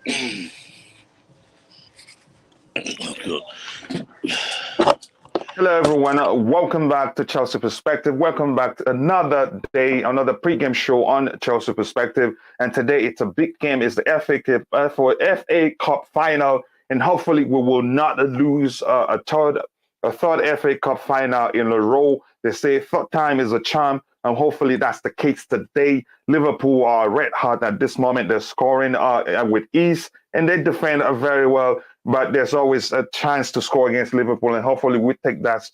Hello, everyone. Welcome back to Chelsea Perspective. Welcome back to another day, another pre-game show on Chelsea Perspective. And today it's a big game. It's the FA Cup final, and hopefully we will not lose a third FA Cup final in a row. They say third time is a charm, and hopefully that's the case today. Liverpool are red hot at this moment. They're scoring with ease, and they defend very well. But there's always a chance to score against Liverpool, and hopefully we take that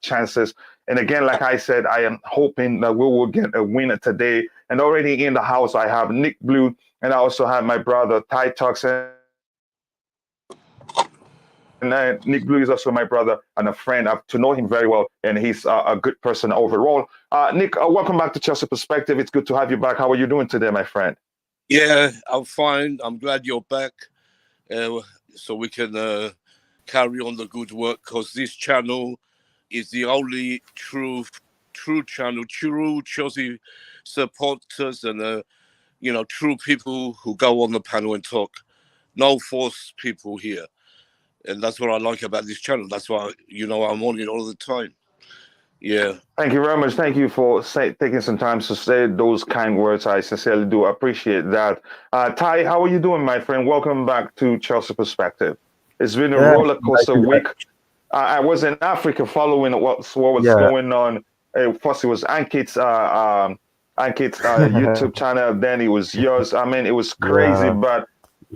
chances. And again, like I said, I am hoping that we will get a winner today. And already in the house, I have Nick Blue, and I also have my brother Ty Talks. And Nick Blue is also my brother and a friend. I've to know him very well, and he's a good person overall. Nick, welcome back to Chelsea Perspective. It's good to have you back. How are you doing today, my friend? Yeah, I'm fine. I'm glad you're back, so we can carry on the good work, because this channel is the only true channel, true Chelsea supporters, and true people who go on the panel and talk. No false people here. And that's what I like about this channel. That's why, I'm on it all the time. Yeah. Thank you very much. Thank you for taking some time to say those kind words. I sincerely do appreciate that. Ty, how are you doing, my friend? Welcome back to Chelsea Perspective. It's been a roller coaster week. I was in Africa following what was going on. First, it was Ankit's YouTube channel. Then it was yours. I mean, it was crazy, but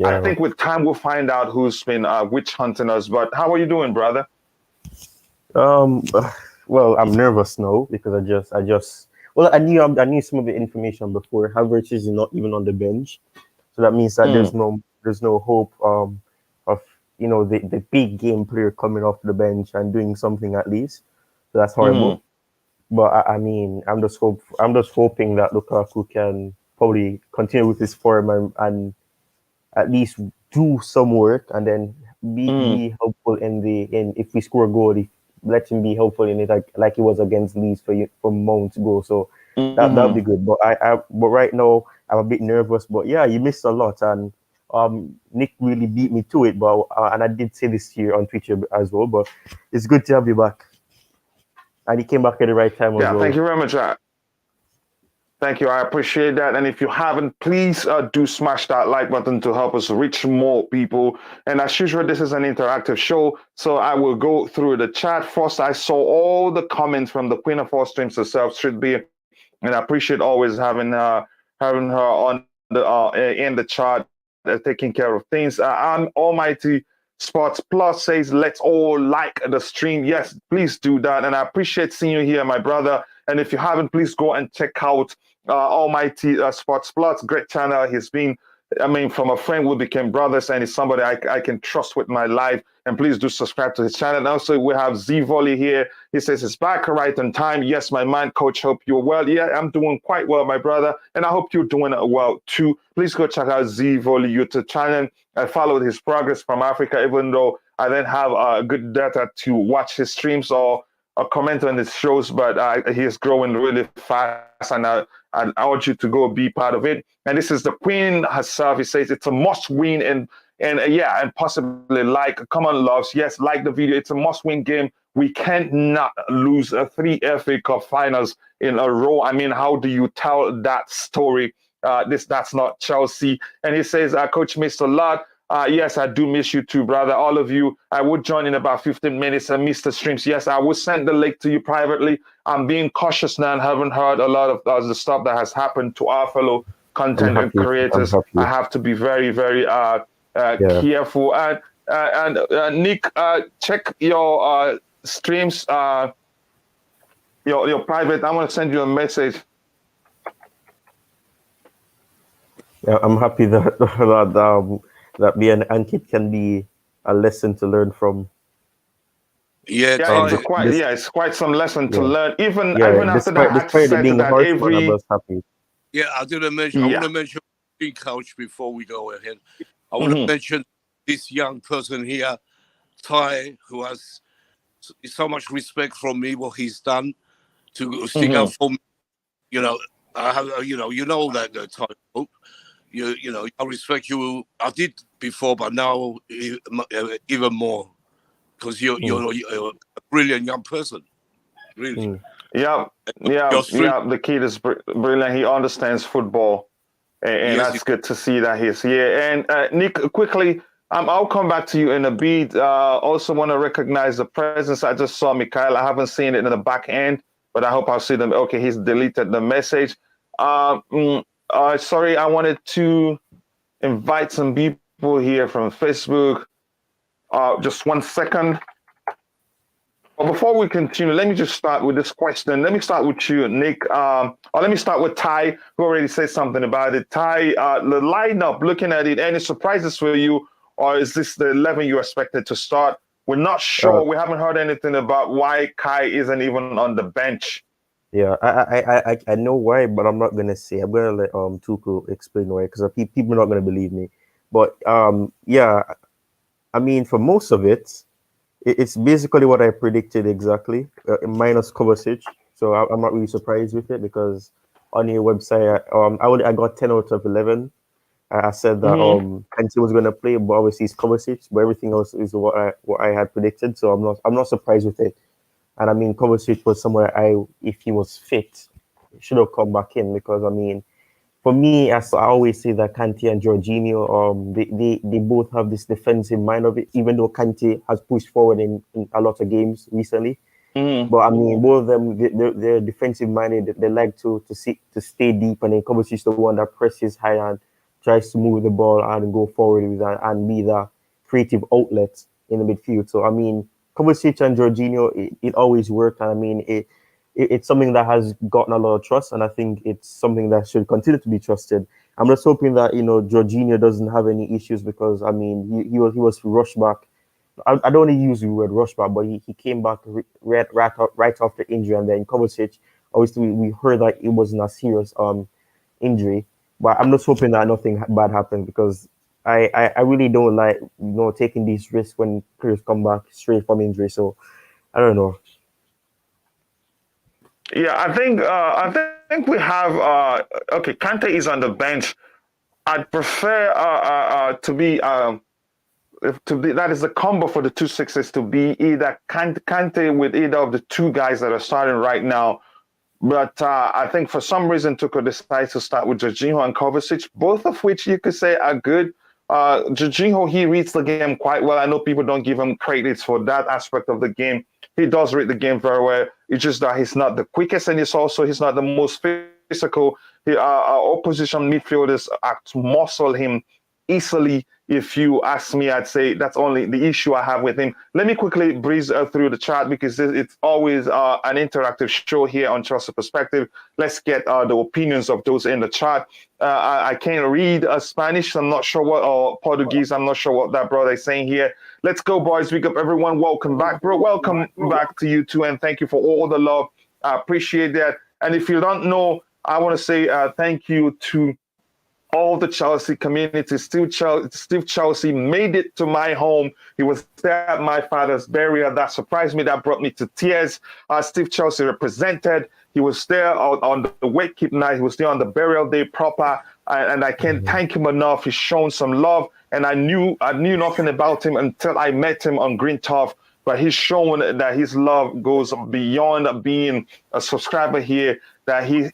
I think with time we'll find out who's been witch hunting us. But how are you doing, brother? Well, I'm nervous now because I knew some of the information before. Havertz is not even on the bench, so that means that there's no hope of the big game player coming off the bench and doing something at least. So that's horrible. But I mean, I'm just hoping that Lukaku can probably continue with his form and at least do some work, and then be helpful in if we score a goal, let him be helpful in it, like he was against Leeds from months ago. So that'll be good. But but right now I'm a bit nervous. But yeah, you missed a lot, and Nick really beat me to it. But and I did say this here on Twitter as well. But it's good to have you back, and he came back at the right time as well. Yeah, thank you very much. Thank you. I appreciate that. And if you haven't, please do smash that like button to help us reach more people. And as usual, this is an interactive show, so I will go through the chat. First, I saw all the comments from the Queen of All Streams herself, should be, and I appreciate always having her on in the chat, taking care of things. I'm Almighty Sports Plus says, let's all like the stream. Yes, please do that. And I appreciate seeing you here, my brother. And if you haven't, please go and check out Almighty Sports Plus. Great channel. He's been, from a friend, we became brothers, and he's somebody I can trust with my life. And please do subscribe to his channel. And also, we have Z Volley here. He says it's back right on time. Yes, my man, coach, hope you're well. Yeah, I'm doing quite well, my brother. And I hope you're doing well, too. Please go check out Z Volley YouTube channel. I followed his progress from Africa, even though I didn't have good data to watch his streams or comment on his shows, but he is growing really fast, and I urge you to go be part of it. And this is the Queen herself. He says it's a must-win, and possibly come on, loves. Yes, like the video. It's a must-win game. We can't not lose 3 FA Cup finals in a row. I mean, how do you tell that story? That's not Chelsea. And he says, Coach missed a lot. Yes, I do miss you too, brother. All of you. I would join in about 15 minutes and miss the streams. Yes, I will send the link to you privately. I'm being cautious now and haven't heard a lot of the stuff that has happened to our fellow content creators. I have to be very, very careful. And Nick, check your streams, your private. I'm going to send you a message. Yeah, I'm happy that being an kid can be a lesson to learn from. Yeah, it's quite some lesson to learn. Even after that, I said that every. Yeah, I didn't mention. I want to mention coach before we go ahead. I want to mention this young person here, Ty, who has so much respect from me. What he's done to stick up for me. I have. You know that Ty. you know, I respect you. I did before, but now even more, because you're a brilliant young person, really. Yeah, You're The kid is brilliant. He understands football, and yes, that's good to see that he's here. And Nick, quickly, I'll come back to you in a bit. Also, want to recognize the presence. I just saw Mikhail. I haven't seen it in the back end, but I hope I'll see them. Okay, he's deleted the message. Sorry, I wanted to invite some people here from Facebook. Just 1 second. Well, before we continue, let me just start with this question. Let me start with you, Nick. Or let me start with Ty, who already said something about it. Ty, the lineup, looking at it, any surprises for you, or is this the 11 you expected to start? We're not sure. We haven't heard anything about why Kai isn't even on the bench. Yeah, I know why, but I'm not gonna say. I'm gonna let Tuchel explain why, because people are not gonna believe me. But yeah, I mean, for most of it, it's basically what I predicted exactly, minus Kovacic. So I'm not really surprised with it, because on your website, I got 10 out of 11. I said that Kante was gonna play, but obviously it's Kovacic. But everything else is what I had predicted. So I'm not surprised with it. And I mean, Kovacic was somewhere if he was fit, should have come back in, because I mean, for me, as I always say, that Kante and Jorginho, they both have this defensive mind of it, even though Kante has pushed forward in a lot of games recently. But I mean, both of them, they're defensive minded. They like to stay deep, and then Kovacic is the one that presses high and tries to move the ball and go forward with that and be the creative outlet in the midfield. So I mean, Kovacic and Jorginho, it always worked, and I mean, it's something that has gotten a lot of trust, and I think it's something that should continue to be trusted. I'm just hoping that Jorginho doesn't have any issues, because I mean, he was rushed back. I don't want to use the word rush back, but he came back right off the injury, and then Kovacic, obviously we heard that it wasn't a serious injury, but I'm just hoping that nothing bad happens, because I really don't like taking these risks when players come back straight from injury. So I don't know. Yeah, I think we have okay. Kante is on the bench. I'd prefer to be that is the combo for the 2-6s to be either Kante with either of the two guys that are starting right now. But I think for some reason Tuchel decided to start with Jorginho and Kovacic, both of which you could say are good. Jorginho, he reads the game quite well. I know people don't give him credits for that aspect of the game. He does read the game very well. It's just that he's not the quickest, and he's not the most physical. Our opposition midfielders muscle him easily. If you ask me, I'd say that's only the issue I have with him. Let me quickly breeze through the chat, because it's always an interactive show here on Chelsea Perspective. Let's get the opinions of those in the chat. I can't read Spanish. I'm not sure or Portuguese. I'm not sure what that brother is saying here. Let's go, boys. Big up everyone. Welcome back, bro. Welcome back to you too, and thank you for all the love. I appreciate that. And if you don't know, I want to say thank you to all the Chelsea community. Steve Chelsea made it to my home. He was there at my father's burial. That surprised me. That brought me to tears. Steve Chelsea represented. He was there on the wakekeep night. He was there on the burial day proper. And I can't thank him enough. He's shown some love. And I knew nothing about him until I met him on Green Turf. But he's shown that his love goes beyond being a subscriber here, that he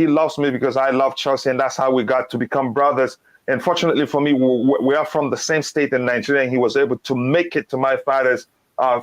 loves me because I love Chelsea, and that's how we got to become brothers. And fortunately for me, we are from the same state in Nigeria, and he was able to make it to my father's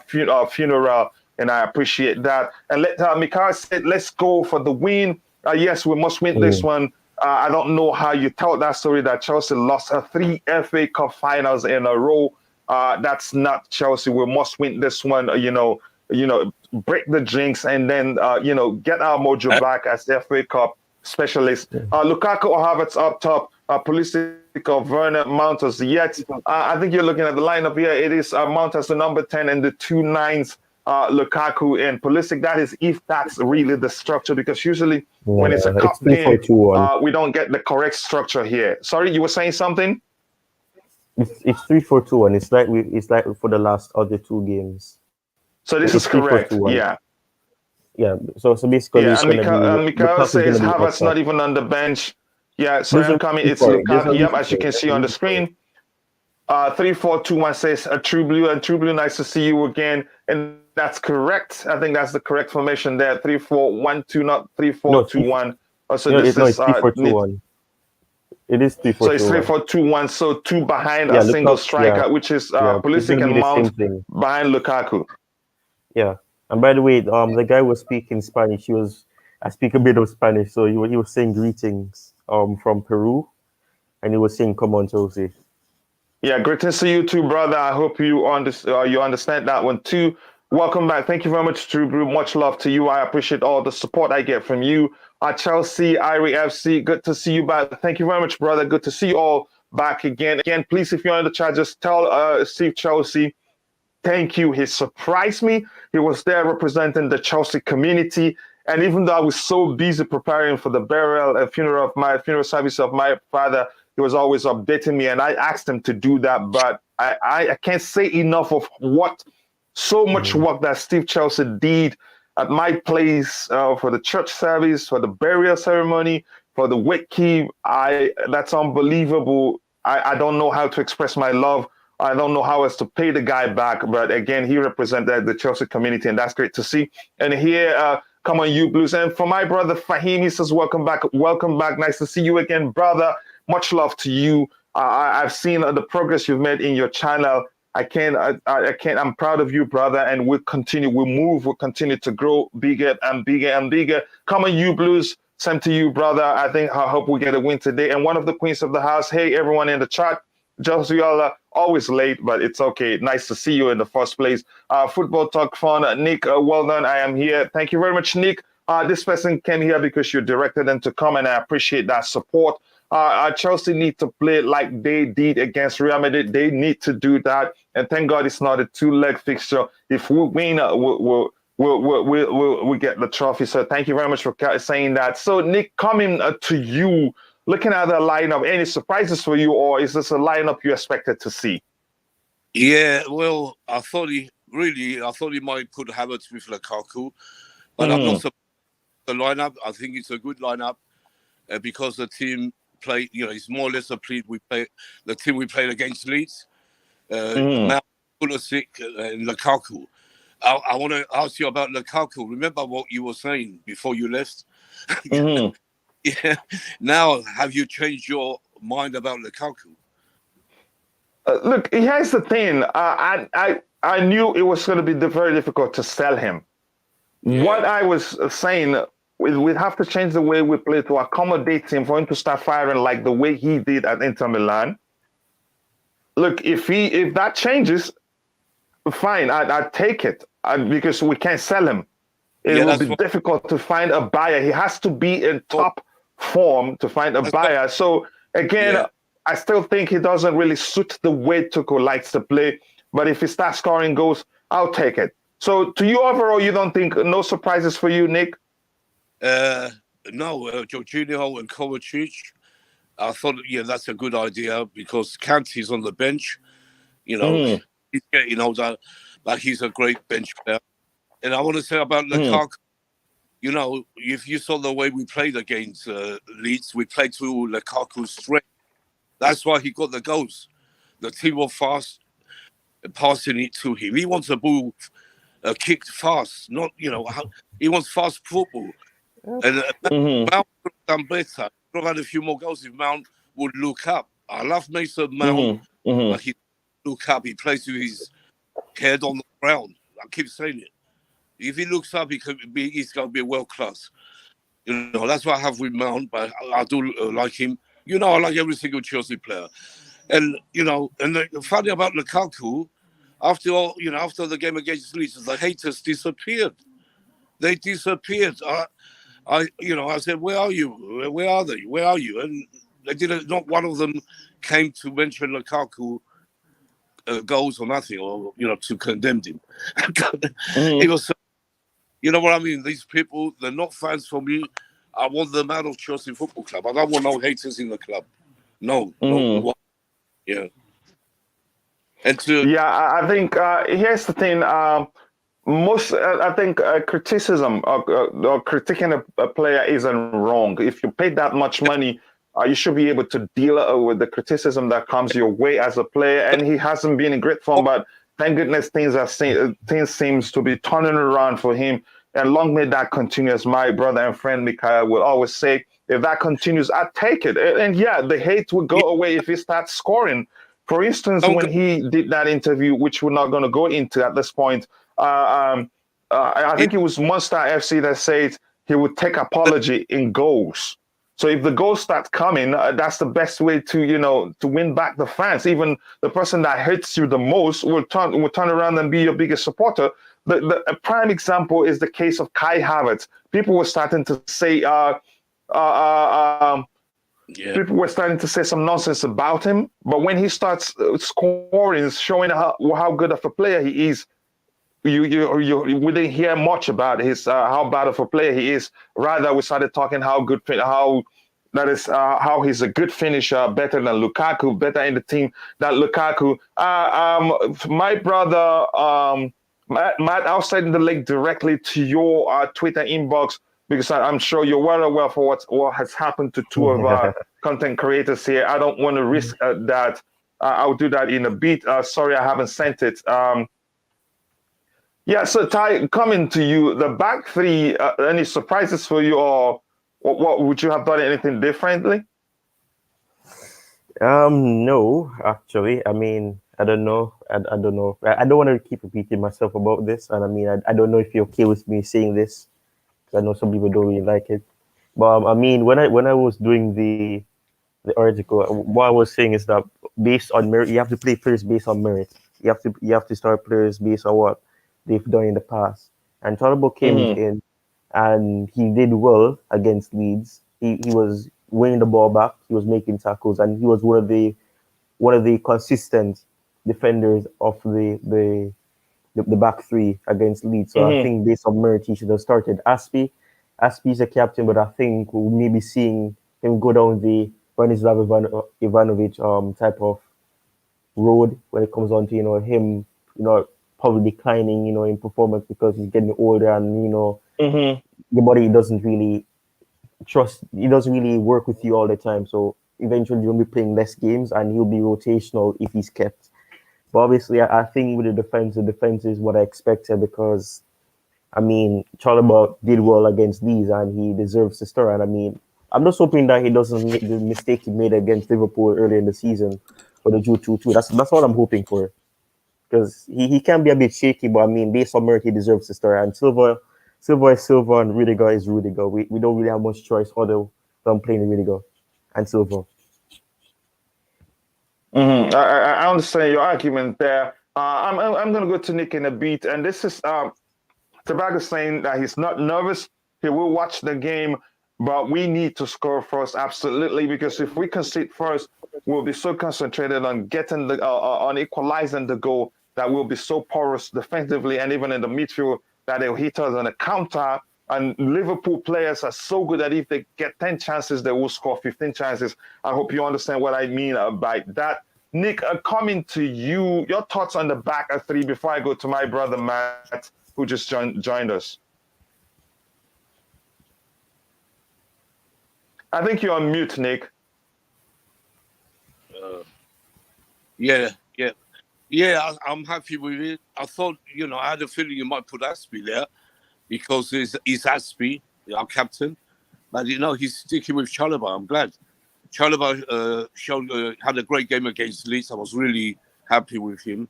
funeral, and I appreciate that. And Mikhail said, let's go for the win. Yes, we must win this one. I don't know how you tell that story that Chelsea lost 3 FA Cup finals in a row. That's not Chelsea. We must win this one, break the jinx, and then, get our mojo back as FA Cup specialist. Lukaku or Havertz up top, Pulisic or Werner, Mount as yet. I think you're looking at the lineup here. It is Mount as the number 10 and the 2 9s, Lukaku and Pulisic. That is if that's really the structure, because usually when it's a cup game, we don't get the correct structure here. Sorry, you were saying something? It's 3-4-2, and it's like for the last other 2 games. So this is correct. Yeah. So basically, and Mikhail says Havertz not even on the bench. Yeah, so There's I'm a coming. reason It's for it. There's a Lukaku. Yep, reason as you for it. can There's see a on the reason for it. screen. 3-4-2-1 says a True Blue, and True Blue, nice to see you again. And that's correct. I think that's the correct formation there. 3-4-1-2, not three No, four two one. Also, no, this no, is it's 3-4-2-1. It is three so four it's two three one. four two one. So two behind a Yeah, single Lukaku. Yeah, striker, which is yeah. It's Pulisic gonna be and the same Mount thing. behind Lukaku. Yeah. And by the way, the guy was speaking Spanish. I speak a bit of Spanish, so he was saying greetings from Peru, and he was saying, "Come on, Chelsea." Yeah, great to see you too, brother. I hope you understand that one too. Welcome back. Thank you very much, True Blue. Much love to you. I appreciate all the support I get from you. Chelsea, Irie FC, good to see you back. Thank you very much, brother. Good to see you all back again. Again, please, if you're in the chat, just tell Steve Chelsea thank you. He surprised me. He was there representing the Chelsea community. And even though I was so busy preparing for the burial and funeral service of my father, he was always updating me. And I asked him to do that. But I can't say enough of what so much Mhm. work that Steve Chelsea did at my place for the church service, for the burial ceremony, for the wake. That's unbelievable. I don't know how to express my love. I don't know how else to pay the guy back, but again, he represented the Chelsea community, and that's great to see. And here, come on, you Blues. And for my brother Fahim, he says, welcome back. Welcome back. Nice to see you again, brother. Much love to you. I've seen the progress you've made in your channel. I can't. I'm proud of you, brother. And we'll continue. We'll continue to grow bigger and bigger and bigger. Come on, you Blues. Same to you, brother. I hope we get a win today. And one of the queens of the house. Hey, everyone in the chat. Just we all always late, but it's okay. Nice to see you in the first place. Football Talk Fun, Nick, well done. I am here. Thank you very much, Nick. This person came here because you directed them to come, and I appreciate that support. Chelsea need to play like they did against Real Madrid. They need to do that, and thank God it's not a two-leg fixture. If we win, we'll get the trophy. So thank you very much for saying that. So Nick, coming to you. Looking at the lineup, any surprises for you, or is this a lineup you expected to see? Yeah, well, I thought he might put Havertz with Lukaku, but I'm not surprised with the lineup. I think it's a good lineup because the team played, it's more or less the team we played against Leeds. Mount, Pulisic, and Lukaku. I want to ask you about Lukaku. Remember what you were saying before you left? Yeah. Now, have you changed your mind about Lukaku? Look, here's the thing. I knew it was going to be very difficult to sell him. Yeah. What I was saying, we have to change the way we play to accommodate him for him to start firing like the way he did at Inter Milan. Look, if that changes, fine, I'd take it because we can't sell him. It will be difficult to find a buyer. He has to be in top form to find a buyer. So again, I still think he doesn't really suit the way Tuchel likes to play. But if he starts scoring goals, I'll take it. So to you overall, you don't think no surprises for you, Nick? No, Jorginho and Kovacic. I thought, that's a good idea because Kante's on the bench. He's getting older, but he's a great bench player. And I want to say about Lukaku, if you saw the way we played against Leeds, we played to Lukaku's strength. That's why he got the goals. The team was fast, passing it to him. He wants a ball kicked fast, not, he wants fast football. And Mount could have done better. Could have had a few more goals if Mount would look up. I love Mason Mount, but he look up. He plays with his head on the ground. I keep saying it. If he looks up, he's going to be world class. That's what I have with Mount, but I do like him. I like every single Chelsea player. And, and the funny about Lukaku, after the game against Leeds, the haters disappeared. They disappeared. I said, where are you? Where are they? Where are you? And they didn't. Not one of them came to mention Lukaku goals or nothing, or to condemn him. It was, you know what I mean? These people, they're not fans for me. I want them out of Chelsea Football Club. I don't want no haters in the club. No. Yeah. And I think here's the thing. I think criticism or critiquing a player isn't wrong. If you pay that much money, you should be able to deal with the criticism that comes your way as a player. And he hasn't been in great form, but thank goodness things seems to be turning around for him. And long may that continue, as my brother and friend Mikhail will always say. If that continues, I'd take it. And yeah, the hate will go away if he starts scoring. For instance, when he did that interview, which we're not going to go into at this point, I think it was Monster FC that said he would take apology in goals. So if the goals start coming, that's the best way to win back the fans. Even the person that hates you the most will turn around and be your biggest supporter. A prime example is the case of Kai Havertz. People were starting to say people were starting to say some nonsense about him, but when he starts scoring, showing how good of a player he is, we didn't hear much about his how bad of a player he is. Rather, we started talking how he's a good finisher, better than Lukaku, better in the team than Lukaku. My brother Matt, I'll send the link directly to your Twitter inbox, because I'm sure you're well aware for what has happened to two of our content creators here. I don't want to risk that. I'll do that in a bit. Sorry, I haven't sent it. Yeah, so Ty, coming to you, the back three, any surprises for you, or what would you have done anything differently? No, actually. I mean, I don't know. I don't know. I don't want to keep repeating myself about this, and I mean, I don't know if you're okay with me saying this. I know some people don't really like it, but I mean, when I was doing the article, what I was saying is that based on merit, you have to play players based on merit. You have to start players based on what they've done in the past. And Tolabo came in, and he did well against Leeds. He was winning the ball back. He was making tackles, and he was one of the consistent defenders of the back three against Leeds. So I think based on merit, he should have started Aspie. Aspie's a captain, but I think we'll maybe seeing him go down the Branislav Ivanovic type of road when it comes on to him probably declining in performance because he's getting older, and the body doesn't really trust. He doesn't really work with you all the time. So eventually you'll be playing less games, and he'll be rotational if he's kept. But obviously, I think with the defense is what I expected, because, I mean, Chalobah did well against these, and he deserves to start. And I mean, I'm just hoping that he doesn't make the mistake he made against Liverpool earlier in the season for the 2-2-2. That's what I'm hoping for, because he can be a bit shaky, but I mean, based on merit, he deserves to start. And Silva is Silva, and Rudiger is Rudiger. We don't really have much choice other than playing Rudiger and Silva. I understand your argument there. I'm going to go to Nick in a beat, and this is Tabaka saying that he's not nervous. He will watch the game, but we need to score first, absolutely, because if we concede first, we'll be so concentrated on getting on equalizing the goal that we'll be so porous defensively and even in the midfield that they'll hit us on a counter. And Liverpool players are so good that if they get 10 chances, they will score 15 chances. I hope you understand what I mean by that. Nick, coming to you, your thoughts on the back three before I go to my brother Matt, who just joined us. I think you're on mute, Nick. I'm happy with it. I thought, I had a feeling you might put Aspie there, because he's Aspie, our captain. But, he's sticking with Chalobah. I'm glad. Chalobah had a great game against Leeds. I was really happy with him.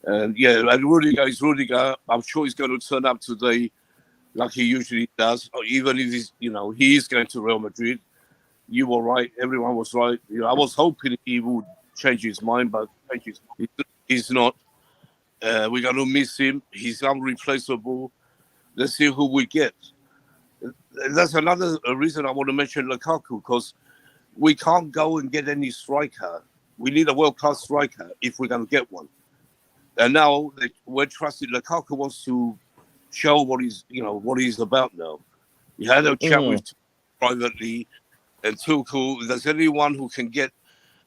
And Rudiger is Rudiger. I'm sure he's going to turn up today like he usually does. Or even if he is going to Real Madrid. You were right. Everyone was right. I was hoping he would change his mind, but he's not. We're going to miss him. He's unreplaceable. Let's see who we get. That's another reason I want to mention Lukaku, because we can't go and get any striker. We need a world-class striker if we're going to get one. And now we're trusting Lukaku wants to show what he's about now. He had a chat with privately, and Tuchel. If there's anyone who can get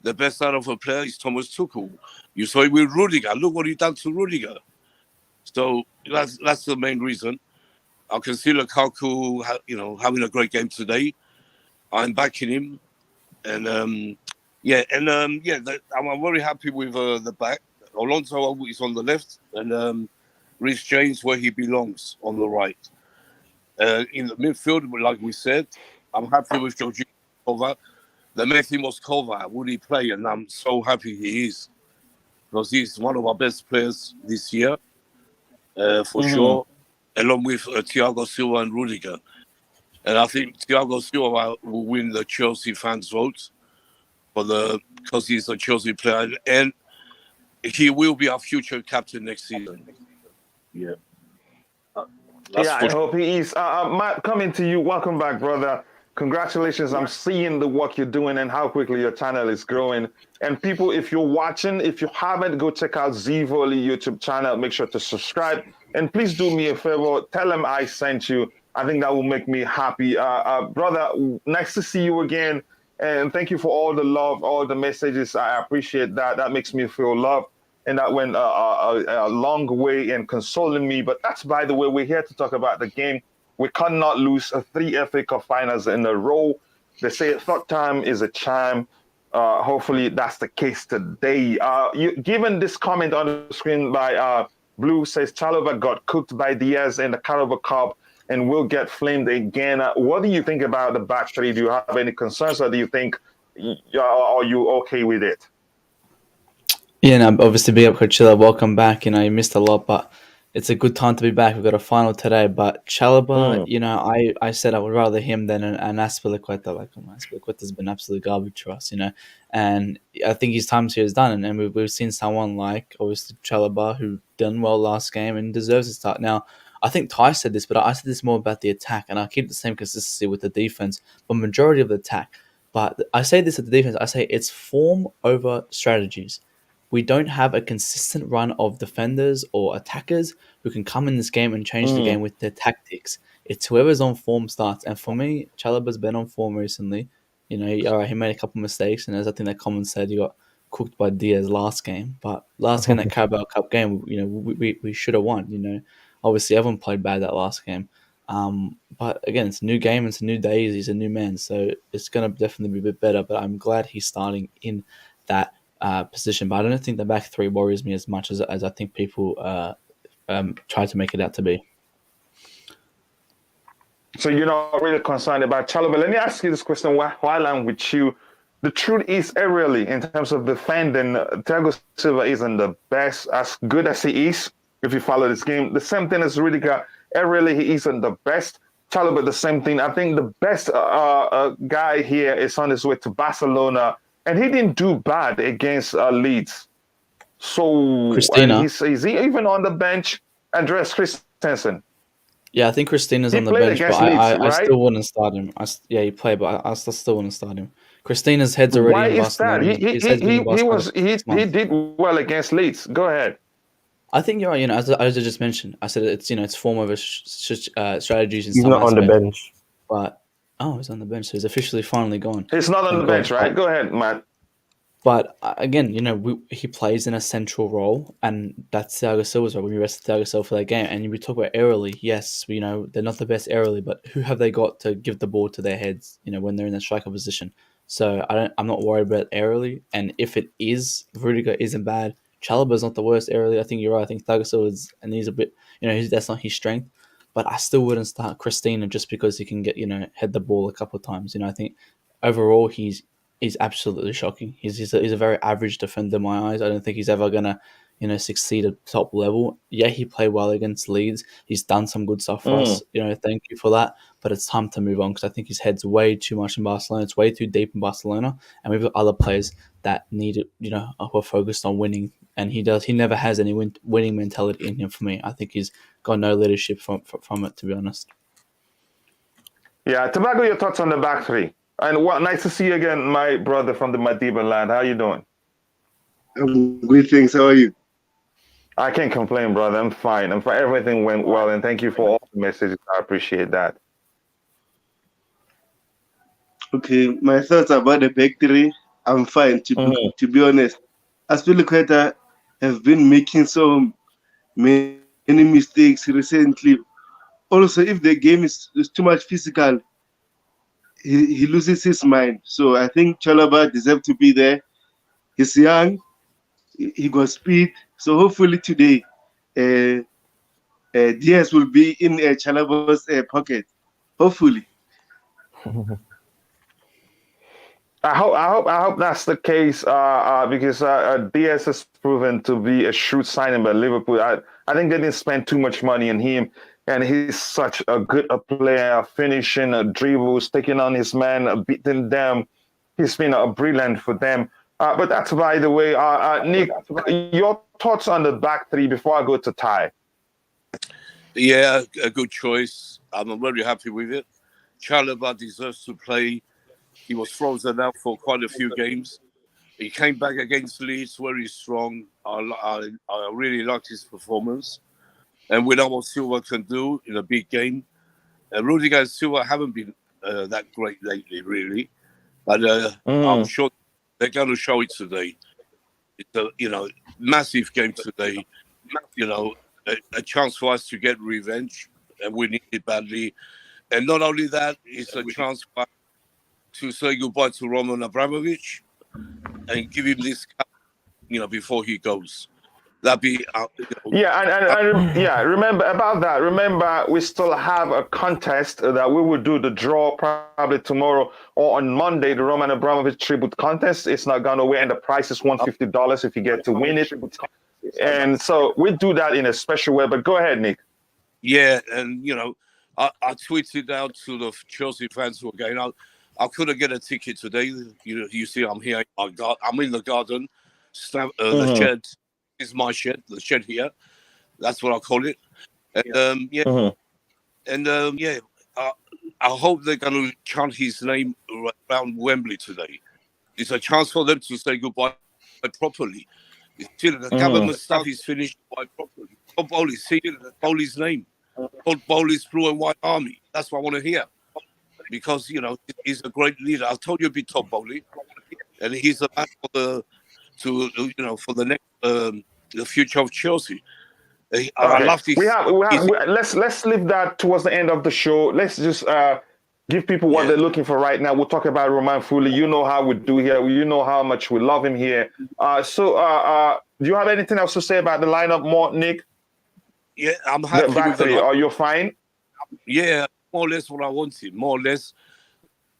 the best out of a player, is Thomas Tuchel. You saw it with Rudiger. Look what he done to Rudiger. So that's the main reason. I can see Lukaku, having a great game today. I'm backing him. And I'm very happy with the back. Alonso is on the left, and Reece James where he belongs on the right. In the midfield, like we said, I'm happy with Jorginho. The main thing was Kovacic. Would he play? And I'm so happy he is, because he's one of our best players this year, for sure, along with Thiago Silva and Rudiger. And I think Thiago Silva will win the Chelsea fans' vote because he's a Chelsea player, and he will be our future captain next season. Yeah. I hope he is. Matt, coming to you. Welcome back, brother. Congratulations. I'm seeing the work you're doing and how quickly your channel is growing. And people, if you're watching, if you haven't, go check out Zivoli YouTube channel. Make sure to subscribe. And please do me a favor. Tell him I sent you. I think that will make me happy. Brother, nice to see you again. And thank you for all the love, all the messages. I appreciate that. That makes me feel loved. And that went a long way in consoling me. But that's, by the way, we're here to talk about the game. We cannot lose 3 FA Cup finals in a row. They say third time is a charm. Hopefully that's the case today. Given this comment on the screen by Blue, says Chalobah got cooked by Diaz in the Carabao Cup and will get flamed again. What do you think about the back three? Do you have any concerns, or do you think, are you okay with it? Yeah, no, obviously, big up Coachella. Welcome back. You missed a lot, but it's a good time to be back. We've got a final today. But Chalobah, I said I would rather him than an Azpilicueta. Like, Azpilicueta's been absolute garbage for us, And I think his time here is done. And we've seen someone like, obviously, Chalobah, who done well last game and deserves to start. Now, I think Ty said this, but I said this more about the attack. And I keep the same consistency with the defense, but majority of the attack. But I say this at the defense. I say it's form over strategies. We don't have a consistent run of defenders or attackers who can come in this game and change the game with their tactics. It's whoever's on form starts. And for me, Chalobah's been on form recently. He made a couple mistakes, and as I think that Common said, he got cooked by Diaz last game. But last game, that Carabao Cup game, we should have won. Obviously, everyone played bad that last game. But again, it's a new game, it's a new day. He's a new man, so it's going to definitely be a bit better. But I'm glad he's starting in that position, but I don't think the back three worries me as much as I think people try to make it out to be. So you're not really concerned about Chalobah. Let me ask you this question while I'm with you. The truth is, aerially, in terms of defending, Thiago Silva isn't the best, as good as he is, if you follow this game. The same thing as Rudiger. Aerially, he isn't the best. Chalobah, the same thing. I think the best guy here is on his way to Barcelona. And he didn't do bad against Leeds. So is he even on the bench? Andreas Christensen. Yeah, I think Christina's on the bench, but I still wouldn't start him. He played, but I still wouldn't start him. Christina's head's already in Barcelona. He did well against Leeds. Go ahead. I think you're right. As I just mentioned, I said it's form over strategies. He's not on the bench, but. Oh, he's on the bench, so he's officially finally gone. He's not on the bench, right? Go ahead, Matt. But again, he plays in a central role, and that's Thiago Silva's role. We rested Thiago Silva for that game, and we talk about aerially. Yes, they're not the best aerially, but who have they got to give the ball to their heads? When they're in the striker position. So I'm not worried about aerially, and if it is Rudiger isn't bad, Chalobah's not the worst aerially. I think you're right. I think Thiago Silva's, and he's a bit, that's not his strength. But I still wouldn't start Christina just because he can get, head the ball a couple of times. I think overall he's absolutely shocking. He's a very average defender in my eyes. I don't think he's ever gonna, succeed at top level. Yeah, he played well against Leeds. He's done some good stuff for us. Thank you for that. But it's time to move on because I think his head's way too much in Barcelona. It's way too deep in Barcelona, and we've got other players that need, who are focused on winning. And he never has any winning mentality in him for me. I think he's got no leadership from it, to be honest. Yeah, Tobago, your thoughts on the back three. And nice to see you again, my brother from the Madiba land. How you doing? I'm good, thanks. How are you? I can't complain, brother. I'm fine. Everything went well, and thank you for all the messages. I appreciate that. Okay, my thoughts about the back three. I'm fine, to be honest. Azpilicueta have been making so many mistakes recently. Also, if the game is too much physical, he loses his mind. So I think Chalobah deserves to be there. He's young, he got speed. So hopefully today, Diaz will be in Chalobah's pocket. Hopefully. I hope that's the case. Because Diaz has proven to be a shrewd signing by Liverpool. I think they didn't spend too much money on him, and he's such a good player, finishing dribbles, taking on his man, beating them. He's been brilliant for them. But that's by the way, Nick. Your thoughts on the back three before I go to Ty? Yeah, a good choice. I'm very happy with it. Chalobah deserves to play. He was frozen out for quite a few games. He came back against Leeds very strong. I really liked his performance. And we know what Silva can do in a big game. Rudiger and Silva haven't been that great lately, really. But I'm sure they're going to show it today. It's a massive game today. A chance for us to get revenge, and we need it badly. And not only that, it's a chance for us to say goodbye to Roman Abramovich and give him this cup, before he goes. That'd be, Yeah, remember about that. Remember, we still have a contest that we will do the draw probably tomorrow or on Monday. The Roman Abramovich tribute contest. It's not gone away, and the price is $150 if you get to win it. And so we do that in a special way. But go ahead, Nick. Yeah, and I tweeted out to the Chelsea fans who were going out. I couldn't get a ticket today. You see, I'm here. I'm in the garden. The shed is my shed. The shed here. That's what I call it. And I hope they're going to chant his name around Wembley today. It's a chance for them to say goodbye properly. The government stuff is finished quite properly. Todd Bowley, see Bowley's name. Todd Bowley's Blue and White Army. That's what I want to hear. Because, he's a great leader. I told you it'd be Todd Bowley. And he's a man for the next, the future of Chelsea. I love this. Let's leave that towards the end of the show. Let's just give people what they're looking for right now. We'll talk about Roman Fully. You know how we do here. You know how much we love him here. So do you have anything else to say about the lineup more, Nick? Yeah, I'm happy with the lineup. Are you fine? Yeah, more or less what I wanted. More or less.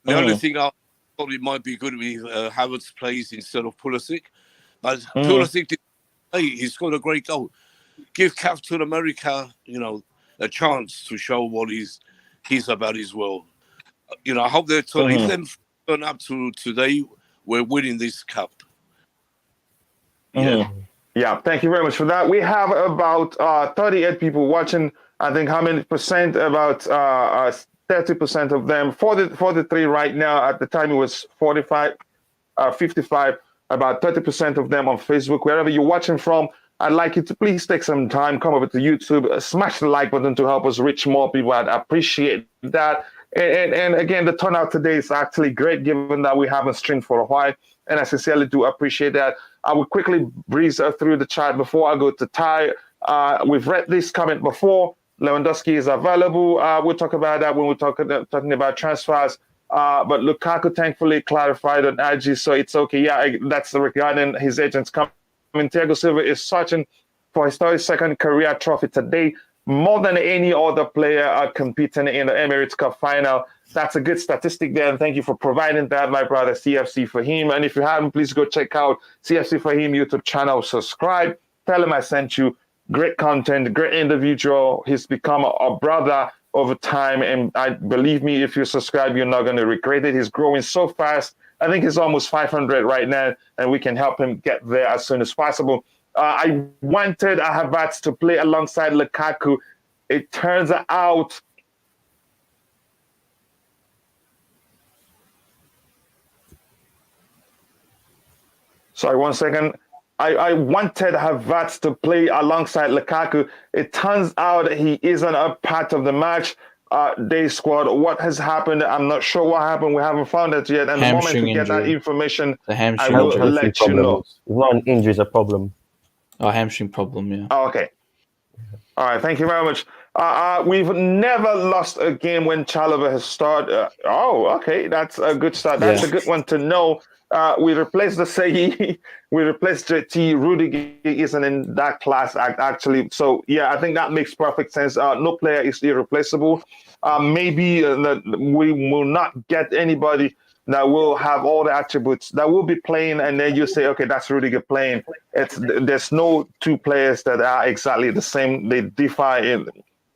The only thing I thought it might be good with Havertz plays instead of Pulisic. But Pulisic did play. He scored a great goal. Give Captain America, a chance to show what he's about as well. I hope they turn. If them turn up to today, we're winning this cup. Yeah. Yeah. Thank you very much for that. We have about 38 people watching. I think how many percent? About 30% of them. 43 right now. At the time, it was 45, 55. About 30% of them on Facebook. Wherever you're watching from, I'd like you to please take some time, come over to YouTube, smash the like button to help us reach more people. I'd appreciate that. And again, the turnout today is actually great, given that we haven't streamed for a while. And I sincerely do appreciate that. I will quickly breeze through the chat before I go to Ty. We've read this comment before. Lewandowski is available. We'll talk about that when we're talking about transfers. But Lukaku thankfully clarified on IG, so it's okay. Yeah, that's regarding his agents coming. Thiago Silva is searching for his 32nd career trophy today, more than any other player competing in the Emirates Cup final. That's a good statistic there, and thank you for providing that, my brother, CFC for him. And if you haven't, please go check out CFC for him YouTube channel. Subscribe. Tell him I sent you. Great content, great individual. He's become a brother over time, and believe me, if you subscribe, you're not going to regret it. He's growing so fast. I think he's almost 500 right now, and we can help him get there as soon as possible. I wanted Havertz to play alongside Lukaku. It turns out sorry, 1 second. I wanted Havertz to play alongside Lukaku. It turns out he isn't a part of the match day squad. What has happened? I'm not sure what happened. We haven't found it yet. And the moment we get that information, I will let you know. It's not an injury, it's a problem. Oh, hamstring problem, yeah. Oh, okay. All right. Thank you very much. We've never lost a game when Chalobah has started. Okay, that's a good start. That's Yeah. a good one to know. We replaced the Sehi, we replaced JT. Rudiger isn't in that class actually. So yeah, I think that makes perfect sense. No player is irreplaceable. Maybe we will not get anybody that will have all the attributes that will be playing, and then you say, okay, that's Rudiger playing. There's no two players that are exactly the same. They differ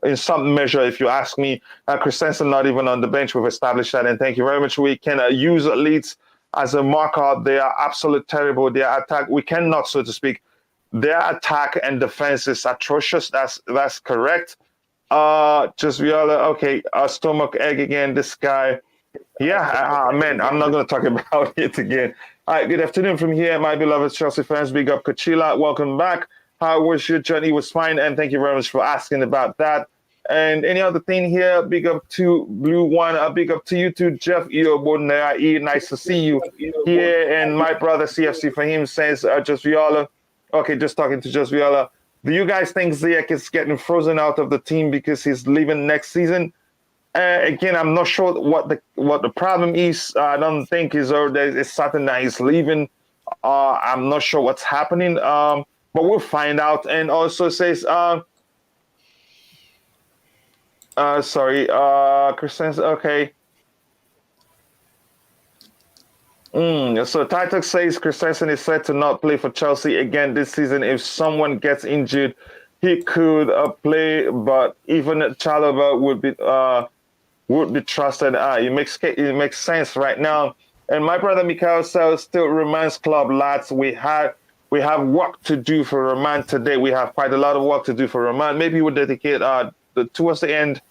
in some measure, if you ask me. Christensen not even on the bench. We've established that, and thank you very much. We can use Leeds as a marker. They are absolute terrible. Their attack, we cannot, so to speak. Their attack and defense is atrocious. That's correct. Just Viola. Okay, stomach egg again. This guy. Yeah, man, I'm not going to talk about it again. All right, good afternoon from here, my beloved Chelsea fans. Big up, Kachila. Welcome back. How was your journey? It was fine, and thank you very much for asking about that. And any other thing here, big up to Blue One, big up to you too, Jeff Iobodnai. Nice to see you here. And my brother CFC Fahim says, Just Viola. Okay, just talking to Just Viola. Do you guys think Ziyech is getting frozen out of the team because he's leaving next season? Again, I'm not sure what the problem is. I don't think there's something that he's leaving. I'm not sure what's happening. But we'll find out. And also says, Christensen. Okay. So Titus says Christensen is set to not play for Chelsea again this season. If someone gets injured, he could play, but even Chalobah would be trusted. It makes sense right now. And my brother Mikael still reminds Club lads, we have work to do for Roman today. We have quite a lot of work to do for Roman. Maybe we'll dedicate towards the end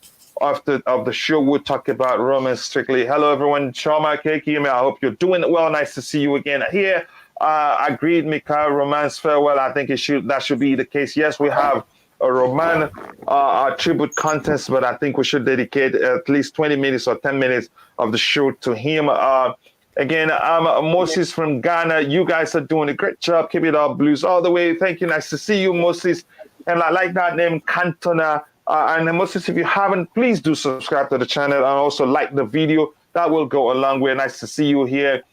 of the show, we'll talk about Roman strictly. Hello everyone, Choma Keki, I hope you're doing well. Nice to see you again here. Agreed, Mikael, Roman's farewell. I think that should be the case. Yes, we have a Roman tribute contest, but I think we should dedicate at least 20 minutes or 10 minutes of the show to him. Again, I'm Moses from Ghana. You guys are doing a great job. Keep it up, Blues all the way. Thank you. Nice to see you, Moses. And I like that name, Cantona. And Moses, if you haven't, please do subscribe to the channel and also like the video. That will go a long way. Nice to see you here.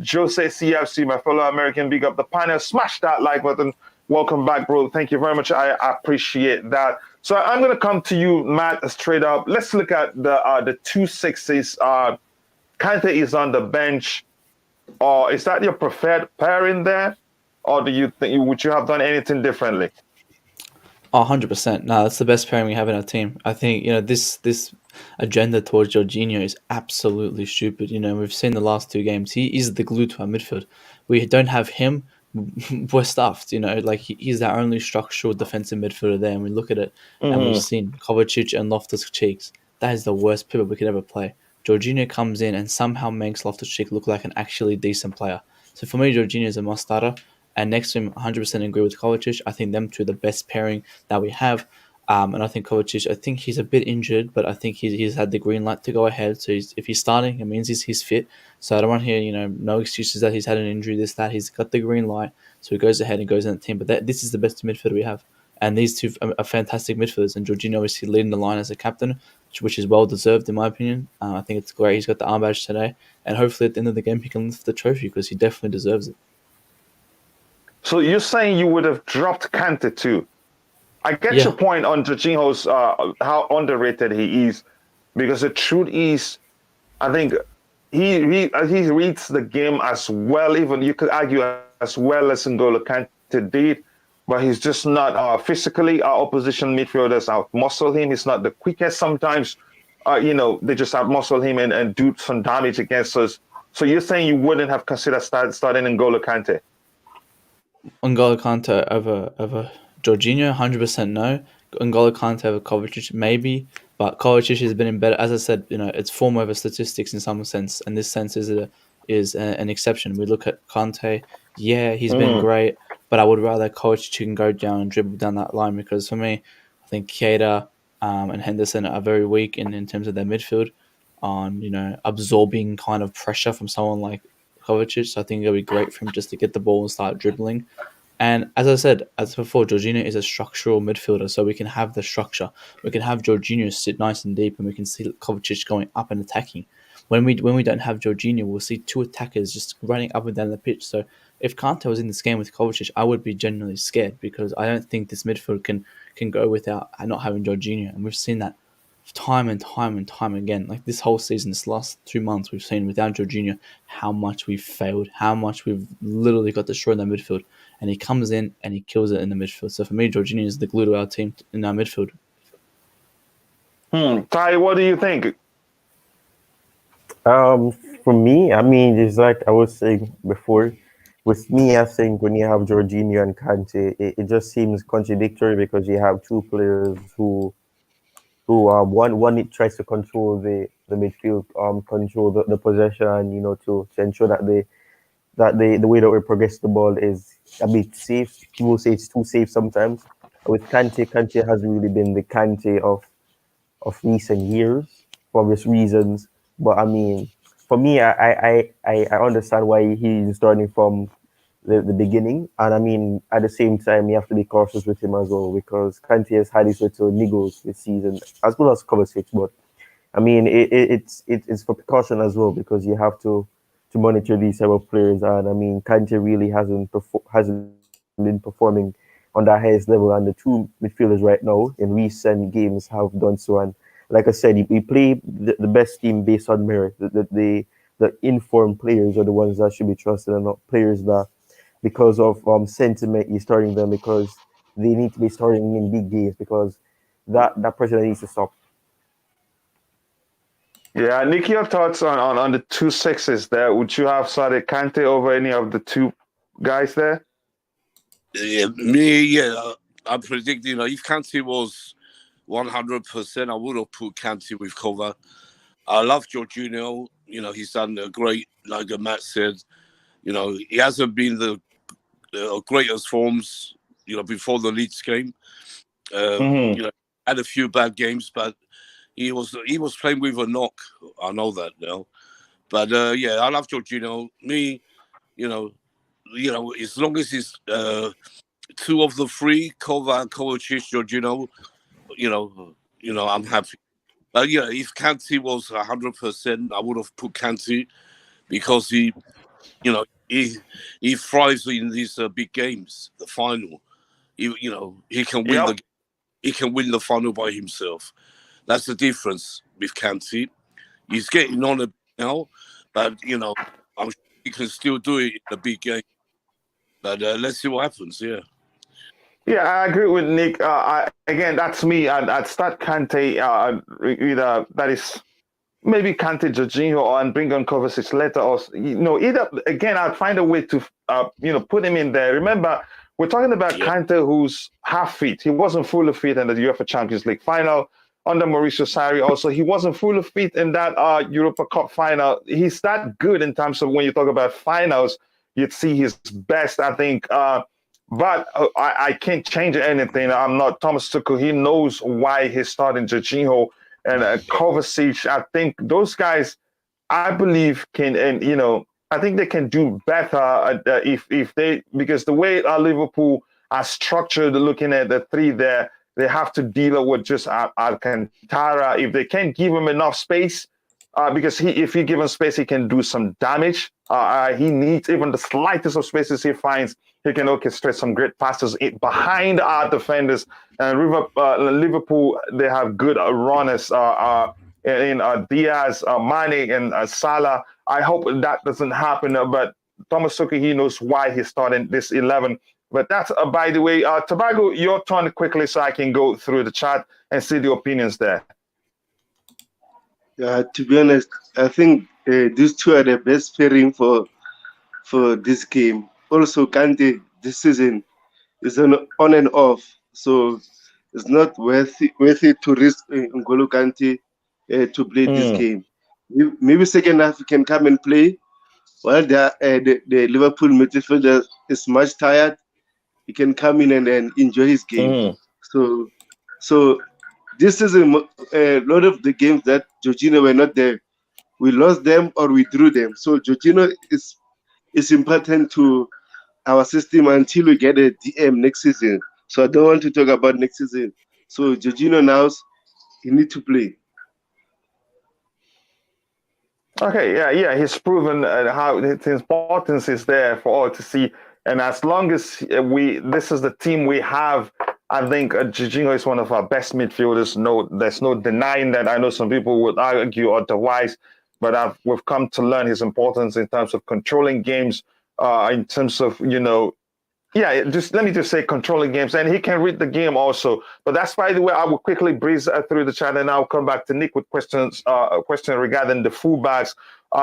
Jose CFC, my fellow American, big up the panel. Smash that like button. Welcome back, bro. Thank you very much. I appreciate that. So I'm going to come to you, Matt, straight up. Let's look at the 260s. Kante is on the bench. Is that your preferred pairing there? Or would you have done anything differently? 100%. No, that's the best pairing we have in our team. I think, this agenda towards Jorginho is absolutely stupid. We've seen the last two games. He is the glue to our midfield. We don't have him. We're stuffed, he's our only structural defensive midfielder there. And we look at it and we've seen Kovacic and Loftus-Cheek. That is the worst pivot we could ever play. Jorginho comes in and somehow makes Loftus-Cheek look like an actually decent player. So for me, Jorginho is a must starter. And next to him, 100% agree with Kovacic. I think them two are the best pairing that we have. And I think Kovacic, I think he's a bit injured, but I think he's had the green light to go ahead. So if he's starting, it means he's fit. So I don't want to hear, no excuses that he's had an injury, this, that. He's got the green light. So he goes ahead and goes in the team. But this is the best midfielder we have. And these two are fantastic midfielders. And Jorginho obviously leading the line as a captain, which is well deserved in my opinion. I think it's great. He's got the arm badge today. And hopefully at the end of the game, he can lift the trophy because he definitely deserves it. So you're saying you would have dropped Kante too? I get your point on Jorginho's how underrated he is, because the truth is, I think he reads the game as well. Even you could argue as well as N'Golo Kante did, but he's just not physically. Our opposition midfielders outmuscle him. He's not the quickest sometimes. They just outmuscle him and do some damage against us. So you're saying you wouldn't have considered starting N'Golo Kante? N'Golo Kante over Jorginho, 100% no. N'Golo Kante over Kovacic, maybe. But Kovacic has been in better. As I said, it's form over statistics in some sense. And this sense is an exception. We look at Kante. Yeah, he's been great. But I would rather Kovacic can go down and dribble down that line. Because for me, I think Keita and Henderson are very weak in terms of their midfield on, absorbing kind of pressure from someone like Kovacic. So I think it'll be great for him just to get the ball and start dribbling. And as I said, as before, Jorginho is a structural midfielder, so we can have the structure. We can have Jorginho sit nice and deep, and we can see Kovacic going up and attacking. When we don't have Jorginho, we'll see two attackers just running up and down the pitch. So if Kante was in this game with Kovacic, I would be genuinely scared because I don't think this midfield can go without not having Jorginho, and we've seen that time and time and time again. Like this whole season, this last 2 months, we've seen without Jorginho how much we've failed, how much we've literally got destroyed in the midfield. And he comes in and he kills it in the midfield. So for me, Jorginho is the glue to our team in our midfield. Ty, what do you think? For me, I mean, it's like I was saying before. With me, I think when you have Jorginho and Kante, it just seems contradictory because you have two players who one it tries to control the midfield, control the possession, to ensure that the way that we progress the ball is a bit safe. People say it's too safe sometimes. With Kante hasn't really been the Kante of recent years for obvious reasons. But I mean, for me, I understand why he's starting from the beginning, and I mean at the same time you have to be cautious with him as well because Kante has had his little niggles this season as well as Kovacic. But I mean it's for precaution as well because you have to monitor these type of players, and I mean Kante really hasn't been performing on that highest level, and the two midfielders right now in recent games have done so. And like I said, we play the best team based on merit. The informed players are the ones that should be trusted, and not players that because of sentiment you're starting them because they need to be starting in big games because that pressure needs to stop. Yeah, Nick, your thoughts on the 2 6s there? Would you have started Kante over any of the two guys there? Yeah, I predict, if Kante was 100%, I would have put Kante with cover. I love Jorginho. He's done a great, like Matt said. He hasn't been the greatest forms, before the Leeds game. Had a few bad games, but he was playing with a knock. I know that now. But yeah, I love Jorginho. Me, as long as it's two of the three, Kovacic, Jorginho, I'm happy. But yeah, if Kante was 100%, I would have put Kante because he thrives in these big games, the final. He can win he can win the final by himself. That's the difference with Kante. He's getting on a bit now, but I'm sure he can still do it in a big game. But let's see what happens. Yeah. Yeah, I agree with Nick. Again, that's me. I'd start Kante. Either that is maybe Kante, Jorginho, and bring on Kovacic later, or either again I'd find a way to put him in there. Remember, we're talking about Kante, who's half fit. He wasn't fully fit in the UEFA Champions League final under Mauricio Sarri. Also, he wasn't fully fit in that Europa Cup final. He's that good in terms of when you talk about finals, you'd see his best, I think. But I can't change anything. I'm not Thomas Tuchel. He knows why he's starting Jorginho and Kovacic. I think those guys, I believe, can, and I think they can do better if they, because the way Liverpool are structured, looking at the three there, they have to deal with just Alcantara. If they can't give him enough space, because if you give him space, he can do some damage. He needs even the slightest of spaces he finds. He can orchestrate some great passes behind our defenders. And Liverpool, they have good runners in Diaz, Mane, and Salah. I hope that doesn't happen. But Thomas Tuchel, he knows why he's starting this 11. But that's, by the way, Tobago, your turn quickly so I can go through the chat and see the opinions there. To be honest, I think these two are the best pairing for this game. Also, Kante this season is on and off, so it's not worth it to risk N'Golo Kante to play this game. Maybe second half he can come and play while the Liverpool midfielder is much tired. He can come in and enjoy his game. So this is a lot of the games that Jorginho were not there. We lost them or we drew them. So Jorginho is important to our system until we get a DM next season. So I don't want to talk about next season. So Jorginho now, he need to play. Okay, yeah, he's proven how his importance is there for all to see. And as long as this is the team we have, I think Jorginho is one of our best midfielders. No, there's no denying that. I know some people would argue otherwise, but we've come to learn his importance in terms of controlling games, in terms of yeah, just let me just say controlling games, and he can read the game also. But that's by the way, I will quickly breeze through the chat, and I'll come back to Nick with questions. A question regarding the fullbacks.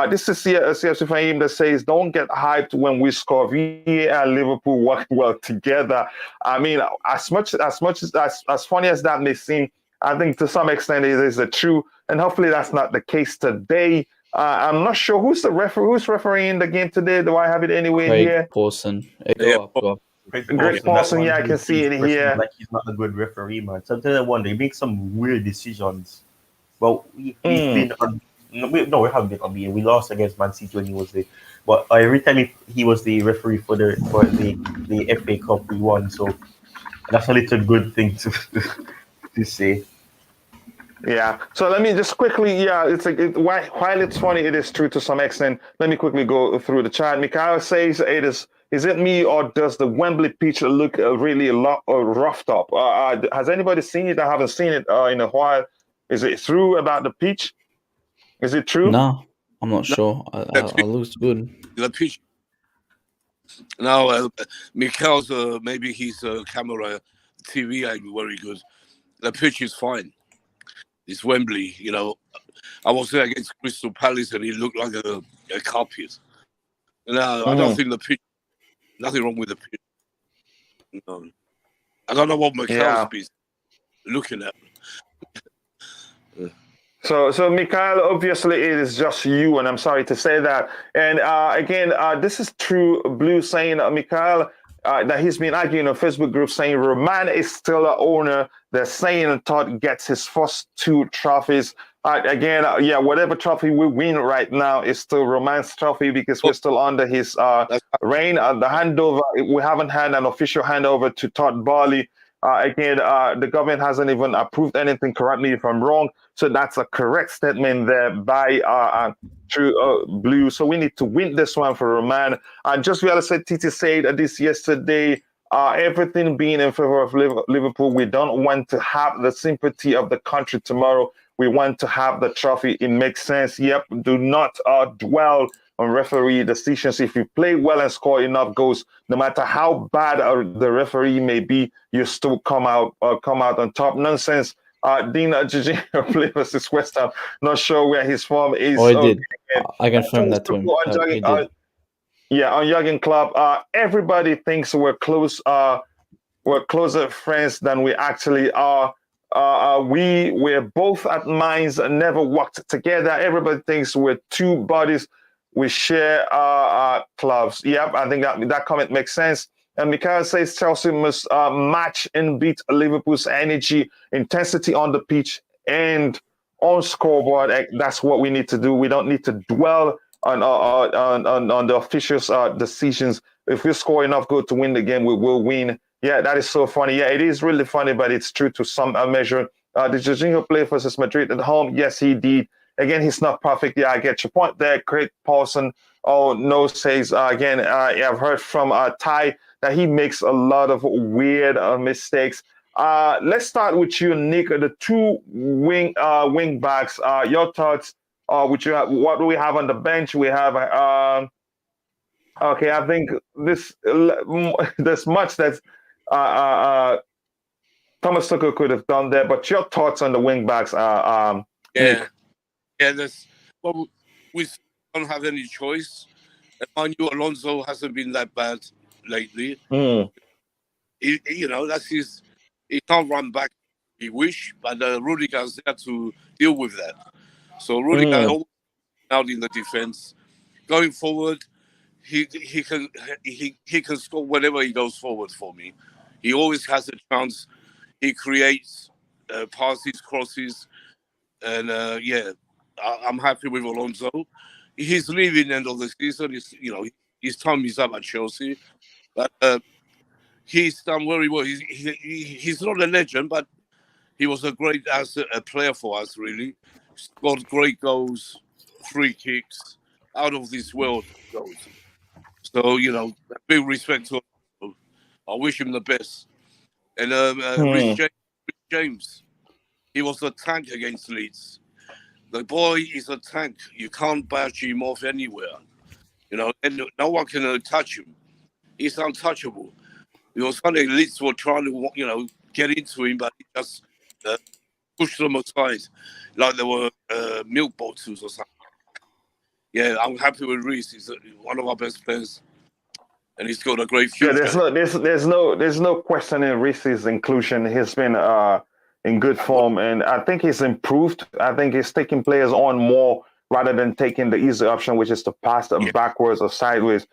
This is CFC Fahim that says, "Don't get hyped when we score. VAR and Liverpool work well together." I mean, as funny as that may seem, I think to some extent it is the true, and hopefully that's not the case today. I'm not sure who's refereeing the game today. Do I have it anywhere Craig here? Pawson. Yeah, Go up. Great Paulson, yeah, I can see it here. Like he's not a good referee, man. Sometimes I wonder he makes some weird decisions. Well, we've been no, we haven't been unbeaten. We lost against Man City when he was there, but every time he was the referee for the FA Cup, we won. So that's a little good thing to say. Yeah. So let me just quickly, while it's funny, it is true to some extent. Let me quickly go through the chat. Mikhail says is it me or does the Wembley pitch look really a lot roughed up? Has anybody seen it? I haven't seen it in a while. Is it true about the pitch? Is it true? No, I'm not sure. It looks good. The pitch. Now, Mikhail's maybe his camera TV angle very good. The pitch is fine. It's Wembley, I was there against Crystal Palace and it looked like a carpet. No, I don't think the pitch, nothing wrong with the pitch. I don't know what Mikhail's is looking at. So Mikhail, obviously it is just you, and I'm sorry to say that. And again, this is true. Blue saying Mikhail that he's been arguing on Facebook group saying Roman is still an owner. They're saying Todd gets his first 2 trophies. Again, whatever trophy we win right now is still Roman's trophy because we're still under his reign. The handover, we haven't had an official handover to Todd Barley. Again, the government hasn't even approved anything, correct me if I'm wrong. So that's a correct statement there by True Blue. So we need to win this one for Roman. Just real said, Titi said this yesterday, everything being in favor of Liverpool, we don't want to have the sympathy of the country tomorrow. We want to have the trophy. It makes sense. Yep, do not dwell on referee decisions. If you play well and score enough goals, no matter how bad the referee may be, you still come out on top. Nonsense. Dean Jorginho played versus West Ham. Not sure where his form is. Oh, he did. I confirmed that to him. On Jurgen Klopp. Everybody thinks we're close. We're closer friends than we actually are. We're both at Mainz and never worked together. Everybody thinks we're 2 bodies. We share clubs. Yep, I think that comment makes sense. And Mikhail says Chelsea must match and beat Liverpool's energy, intensity on the pitch, and on scoreboard. That's what we need to do. We don't need to dwell on the officials' decisions. If we score enough goals to win the game, we will win. Yeah, that is so funny. Yeah, it is really funny, but it's true to some measure. Did Jorginho play versus Madrid at home? Yes, he did. Again, he's not perfect. Yeah, I get your point there. Craig Paulson, says, again, I've heard from Ty that he makes a lot of weird mistakes. Let's start with you, Nick. The 2 wing backs. Your thoughts? What do we have on the bench? We have okay. I think there's much that Thomas Tuchel could have done there. But your thoughts on the wing backs? Nick? We don't have any choice. I knew Alonso hasn't been that bad lately. That's his. He can't run back. He wish, but Rudiger's there to deal with that. So Rudiger always out in the defense. Going forward, he can score whenever he goes forward for me. He always has a chance. He creates passes, crosses, and I'm happy with Alonso. He's leaving end of the season. His time is up at Chelsea. But he's done very well. He's not a legend, but he was a great a player for us, really. Scored great goals, free kicks, out of this world goals. So, big respect to him. I wish him the best. And Hmm. Rhys James, he was a tank against Leeds. The boy is a tank. You can't bash him off anywhere. And no one can touch him. He's untouchable. It was funny, Leeds were trying to, get into him, but he just uh, pushed them aside like they were milk bottles or something. Yeah, I'm happy with Reece. He's one of our best players, and he's got a great Yeah, future. there's no questioning Reese's inclusion. He's been in good form, and I think he's improved. I think he's taking players on more rather than taking the easy option, which is to pass them Yeah, backwards or sideways.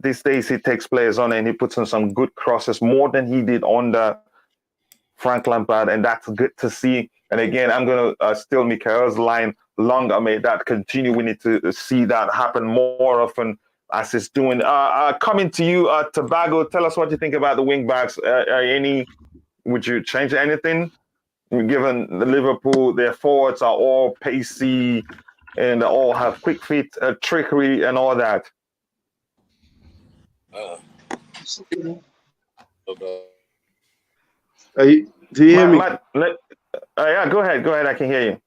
These days, he takes players on and he puts in some good crosses more than he did under Frank Lampard, and that's good to see. And again, I'm going to steal Mikael's line longer. May that continue. We need to see that happen more often as it's doing. Coming to you, Tobago, tell us what you think about the wingbacks. Would you change anything? Given the Liverpool, their forwards are all pacey and all have quick feet, trickery, and all that. uh, Do you hear me? Yeah, go ahead. Go ahead. I can hear you.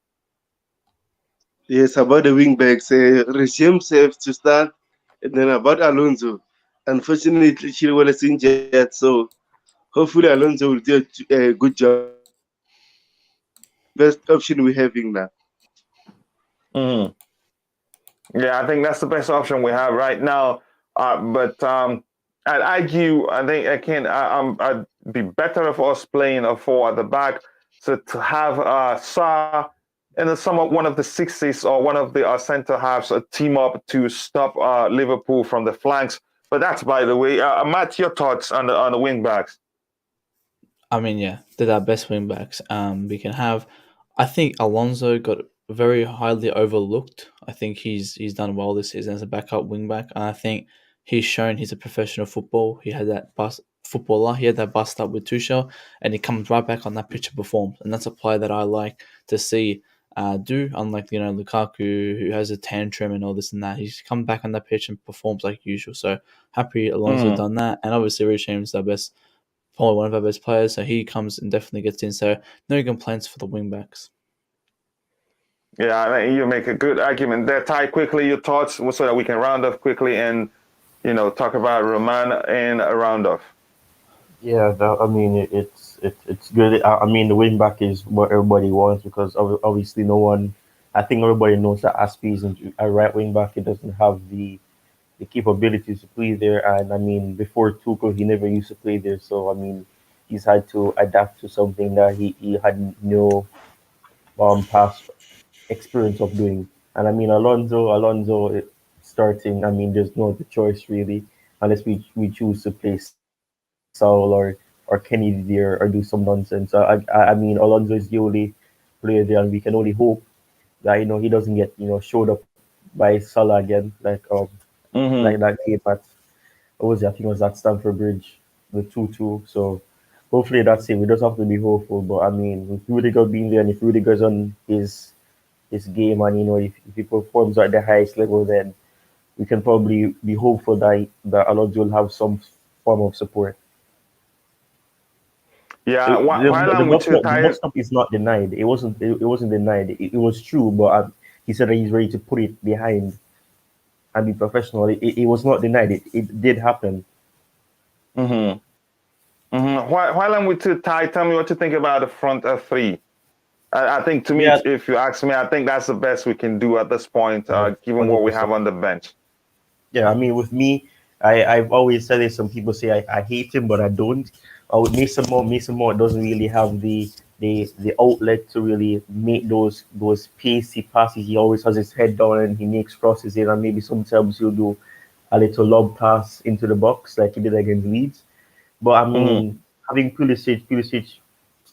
Yes, about the wingbacks. Regime safe to start, and then about Alonso. Unfortunately, Chilwell is injured, so hopefully Alonso will do a good job. Best option we're having now. Mm. Yeah, I think that's the best option we have right now. But I'd argue, I think I'd be better for us playing a four at the back. So to have Sa and somewhat one of the sixes or one of the centre halves team up to stop Liverpool from the flanks. But that's by the way. Matt, your thoughts on the wing backs? I mean, yeah, they're our best wing backs. We can have. I think Alonso got very highly overlooked. I think he's done well this season as a backup wing back, and I think he's shown he's a professional football. He had that footballer. He had that bust up with Tuchel, and he comes right back on that pitch and performs. And that's a player that I like to see do. Unlike Lukaku, who has a tantrum and all this and that, he's come back on that pitch and performs like usual. So happy Alonso done that, and obviously Rich James is our best, probably one of our best players, so he comes and definitely gets in. So no complaints for the wingbacks. Yeah, I mean, you make a good argument there. Ty, quickly your thoughts so that we can round off quickly and talk about Roman and a round off. Yeah, I mean it's good. I mean the wing back is what everybody wants because obviously no one. I think everybody knows that Aspie is a right wing back. He doesn't have the capabilities to play there, and I mean before Tuchel he never used to play there. So I mean he's had to adapt to something that he had no past experience of doing. And I mean Alonso starting. I mean there's no other choice really unless we choose to play Saul or Kenny there or do some nonsense. I mean Alonso is the only player there, and we can only hope that he doesn't get showed up by Salah again like Mm-hmm. that game at what was it? I think it was at Stamford Bridge, the 2-2. So hopefully that's it. We just have to be hopeful. But I mean, with Rudiger being there and if Rudiger's on his game and if he performs at the highest level, then we can probably be hopeful that Alonso will have some form of support. Yeah, It, the, while the I'm with bus you, stop the Ty. bus stop is not denied. It wasn't denied. It was true, but he said that he's ready to put it behind and be professional. It was not denied. It did happen. Mm-hmm. Mm-hmm. While I'm with you, Ty, tell me what you think about the front three. I think to me, Yeah, if you ask me, I think that's the best we can do at this point, yeah, given what we 100%. have on the bench. Yeah, I mean, with me, I've always said it. Some people say I hate him, but I don't. With Mason Mount doesn't really have the outlet to really make those pacey passes. He always has his head down and he makes crosses in, and maybe sometimes he'll do a little lob pass into the box like he did against Leeds. But I Mm-hmm. mean, having Pulisic,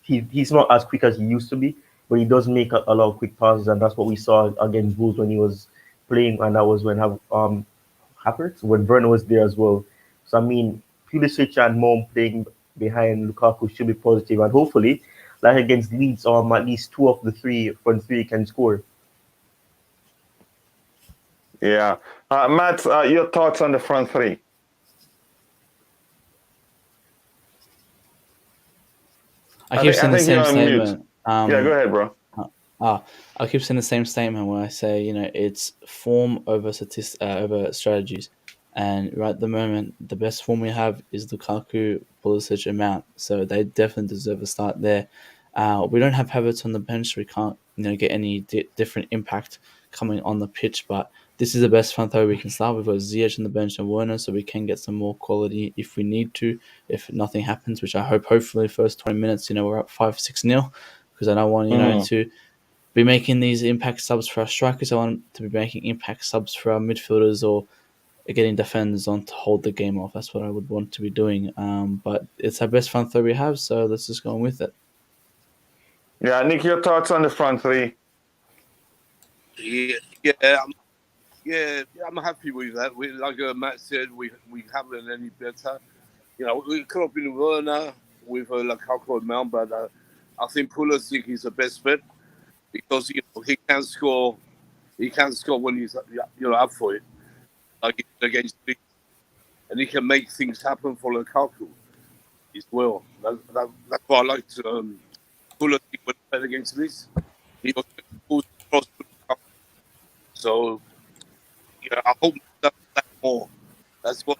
he's not as quick as he used to be, but he does make a lot of quick passes, and that's what we saw against Wolves when he was playing, and that was when Havertz, when Werner was there as well. So I mean, Pulisic and Mom playing behind Lukaku should be positive, and hopefully, like against Leeds, at least two of the front three can score. Yeah. Matt, your thoughts on the front three? I keep saying the think you're same on mute. statement. Yeah, go ahead, bro. I keep saying the same statement where I say, it's form over over strategies, and right at the moment, the best form we have is Lukaku, Pulisic, and Mount. So they definitely deserve a start there. We don't have Havertz on the bench, so we can't, get any different impact coming on the pitch. But this is the best front three we can start. We've got Ziyech on the bench and Werner, so we can get some more quality if we need to. If nothing happens, which I hope, hopefully, first 20 minutes, we're up 5-6-0, because I don't want to be making these impact subs for our strikers. I want to be making impact subs for our midfielders or getting defenders on to hold the game off. That's what I would want to be doing. But it's our best front three we have, so let's just go on with it. Yeah, Nick, your thoughts on the front three? I'm happy with that. Like Matt said, we haven't any better. We could have been Werner with Lukaku and Mount, but I think Pulisic is the best fit because he can score. He can score when he's up for it, like against Leeds, and he can make things happen for Lukaku as well. That's why I like to Pulisic when he played against Leeds. He was cross to Lukaku. So I hope that more. That's what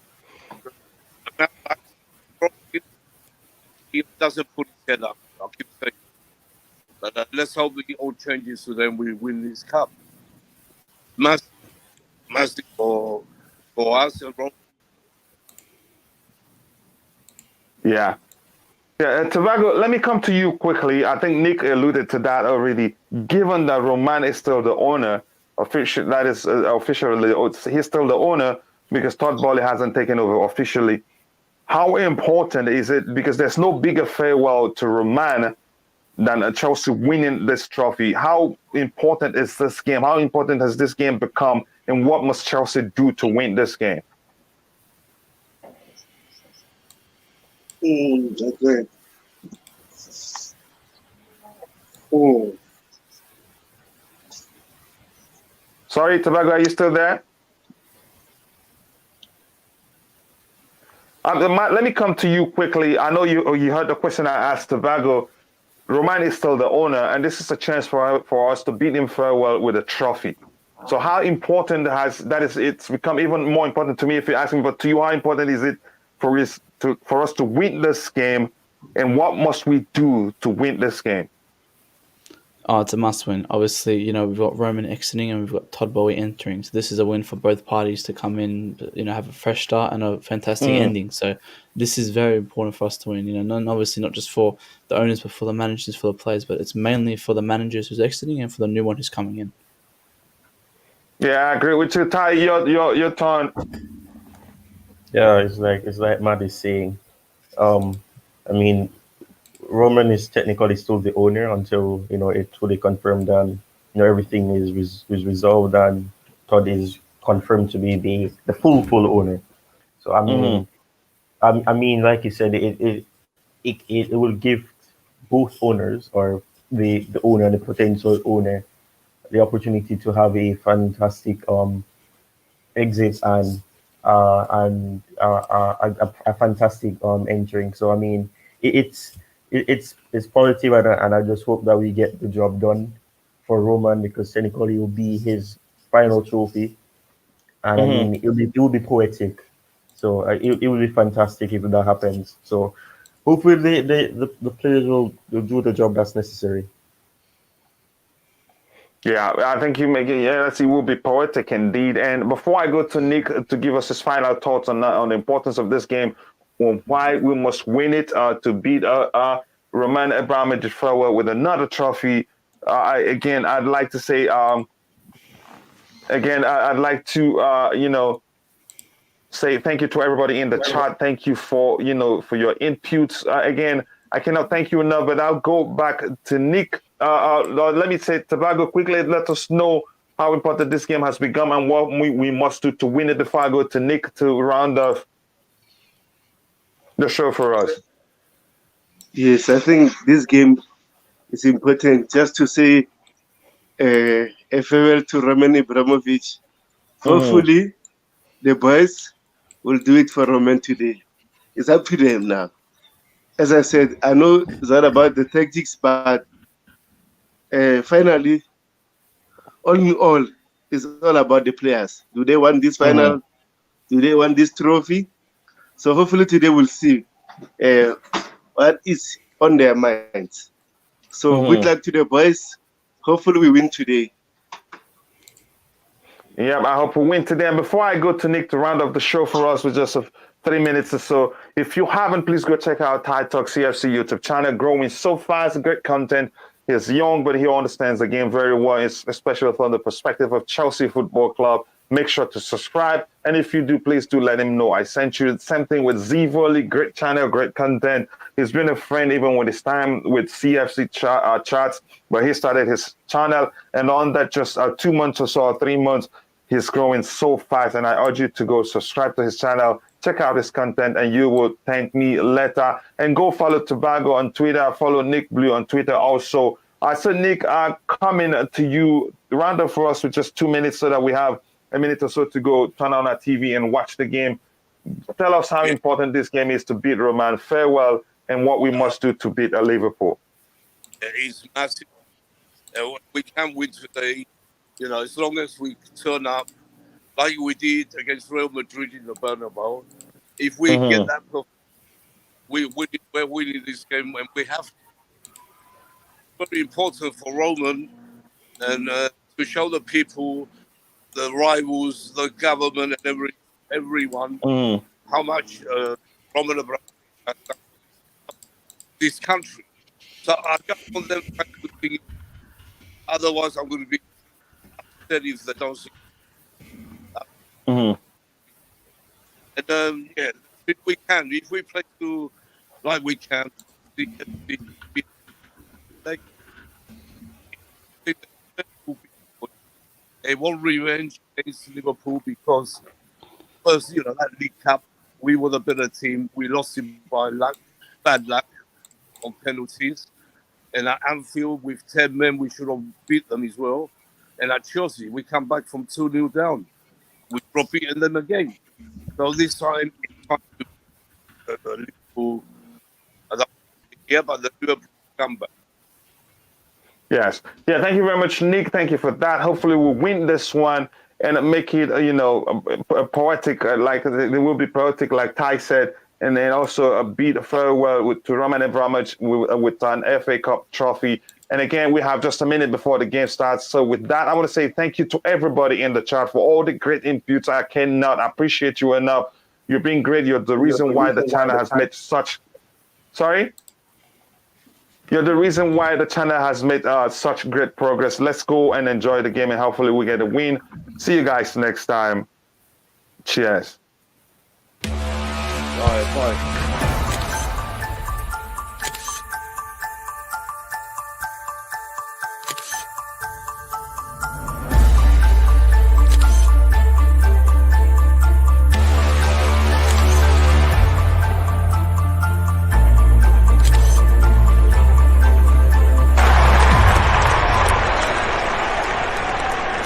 he doesn't put his head up. I'll keep saying. But let's hope it all changes so then we win this cup. Massive for us and Rome. Yeah. Yeah, Tobago, let me come to you quickly. I think Nick alluded to that already. Given that Roman is still the owner, officially, he's still the owner because Todd Boehly hasn't taken over officially. How important is it? Because there's no bigger farewell to Roman than Chelsea winning this trophy. How important is this game? How important has this game become? And what must Chelsea do to win this game? Okay. Sorry, Tobago, are you still there? Let me come to you quickly. I know you heard the question I asked Tobago. Roman is still the owner, and this is a chance for us to beat him farewell with a trophy. So how important it's become even more important to me if you're asking, but to you, how important is it for us to win this game, and what must we do to win this game? Oh, it's a must win. Obviously, we've got Roman exiting and we've got Todd Boehly entering. So this is a win for both parties to come in, have a fresh start and a fantastic ending. So this is very important for us to win. Obviously not just for the owners, but for the managers, for the players. But it's mainly for the managers who's exiting and for the new one who's coming in. Yeah, I agree with you, Ty. Your turn. Yeah, it's like Matt is saying. I mean, Roman is technically still the owner until it's fully confirmed and everything is resolved and Todd is confirmed to be the full owner. So I mean, like you said, it will give both owners, or the owner and the potential owner, the opportunity to have a fantastic exit and a fantastic entering. So I mean, it's positive, and I just hope that we get the job done for Roman, because technically it will be his final trophy, and I mean it will be poetic. So it will be fantastic if that happens. So hopefully the players will do the job that's necessary. Yeah, I think you make it. Yeah, let's see, will be poetic indeed. And before I go to Nick to give us his final thoughts on the importance of this game, on why we must win it to beat Roman Abramovich farewell with another trophy. I'd like to say, I'd like to, say thank you to everybody in the chat. Thank you for your inputs. Again, I cannot thank you enough, but I'll go back to Nick. Let me say, Tobago, quickly let us know how important this game has become and what we must do to win it before I go to Nick to round off. the show for us. Yes, I think this game is important just to say a farewell to Roman Abramovich. Hopefully, the boys will do it for Roman today. It's up to them now. As I said, I know it's all about the tactics, but finally, all in all, it's all about the players. Do they want this final? Do they want this trophy? So hopefully today we'll see uh, what is on their minds. So good luck to the boys. Hopefully we win today. Yeah, I hope we win today. And before I go to Nick to round up the show for us with just 3 minutes or so, if you haven't, please go check out Tide Talk CFC YouTube channel. Growing so fast, great content. He's young, but he understands the game very well, especially from the perspective of Chelsea Football Club. Make sure to subscribe. And if you do, please do let him know I sent you. Same thing with Zivoli, great channel, great content. He's been a friend even with his time with CFC charts, but he started his channel. And on that, just 2 months or so, or 3 months, he's growing so fast. And I urge you to go subscribe to his channel, check out his content, and you will thank me later. And go follow Tobago on Twitter, follow Nick Blue on Twitter also. So Nick, coming to you, round up for us with just 2 minutes so that we have a minute or so to go turn on our TV and watch the game. Tell us how important this game is to beat Roman. Farewell, and what we must do to beat Liverpool. It's massive. We can win today, as long as we turn up like we did against Real Madrid in the Bernabeu. If we get that, we're winning this game, and we have very important for Roman and to show the people, the rivals, the government, and everyone how much Roman Abramovich has done this country. So I just want them to do things. Otherwise, I'm going to be upset if they don't see. And if we can, if we play to like we can, they want revenge against Liverpool because first, that League Cup, we were the better team. We lost it by bad luck on penalties. And at Anfield, with 10 men, we should have beat them as well. And at Chelsea, we come back from 2-0 down. We drop beating them again. So this time, it's time to Liverpool. Yeah, but the Liverpool come back. Yes. Yeah, thank you very much, Nick. Thank you for that. Hopefully we'll win this one and make it, poetic, like they will be poetic, like Ty said, and then also a beat farewell to Roman Abramovich with an FA Cup trophy. And again, we have just a minute before the game starts. So with that, I want to say thank you to everybody in the chat for all the great inputs. I cannot appreciate you enough. You're being great. You're the reason why the channel has made such... Sorry? You're the reason why the channel has made such great progress. Let's go and enjoy the game, and hopefully we get a win. See you guys next time. Cheers. All right, bye.